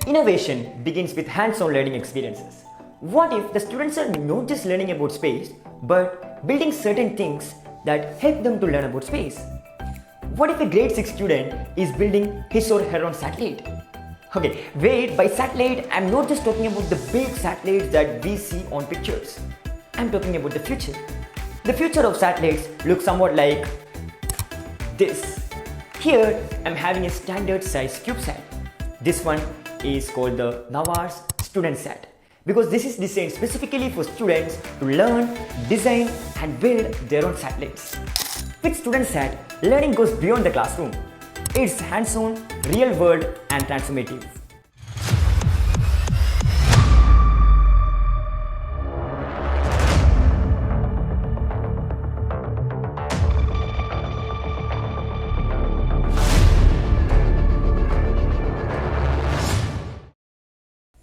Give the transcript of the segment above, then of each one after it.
Innovation begins with hands-on learning experiences. What if the students are not just learning about space, but building certain things that help them to learn about space? What if a grade 6 student is building his or her own satellite? Okay, wait, by satellite, I'm not just talking about the big satellites that we see on pictures. I'm talking about the future. The future of satellites looks somewhat like this. Here, I'm having a standard size CubeSat. This one is called the NAVA's StudentSat because this is designed specifically for students to learn, design and build their own satellites. With StudentSat, learning goes beyond the classroom. It's hands-on, real-world and transformative.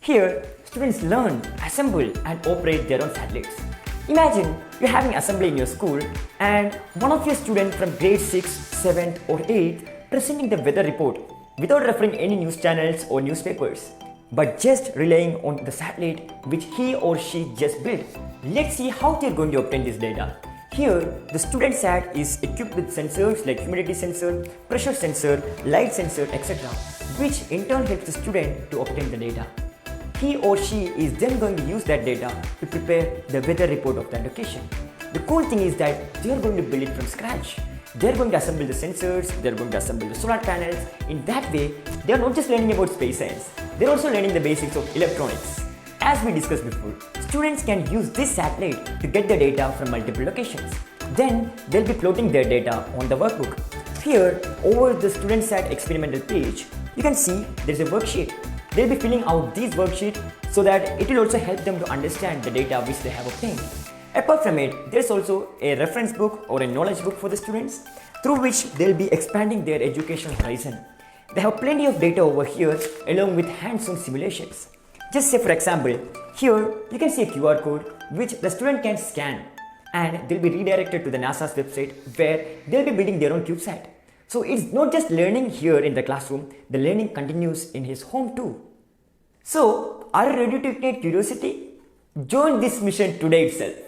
Here, students learn, assemble and operate their own satellites. Imagine you're having assembly in your school and one of your students from grade 6, 7th or 8th presenting the weather report without referring any news channels or newspapers, but just relying on the satellite which he or she just built. Let's see how they're going to obtain this data. Here, the StudentSat is equipped with sensors like humidity sensor, pressure sensor, light sensor, etc., which in turn helps the student to obtain the data. He or she is then going to use that data to prepare the weather report of that location. The cool thing is that they are going to build it from scratch. They are going to assemble the sensors, they are going to assemble the solar panels. In that way, they are not just learning about space science, they are also learning the basics of electronics. As we discussed before, students can use this satellite to get the data from multiple locations. Then, they'll be plotting their data on the workbook. Here, over the StudentSat experimental page, you can see there's a worksheet. They'll be filling out these worksheets so that it will also help them to understand the data which they have obtained. Apart from it, there's also a reference book or a knowledge book for the students through which they'll be expanding their educational horizon. They have plenty of data over here along with hands-on simulations. Just say for example, here you can see a QR code which the student can scan and they'll be redirected to the NASA's website where they'll be building their own CubeSat. So it's not just learning here in the classroom, the learning continues in his home too. So, are you ready to ignite curiosity? Join this mission today itself.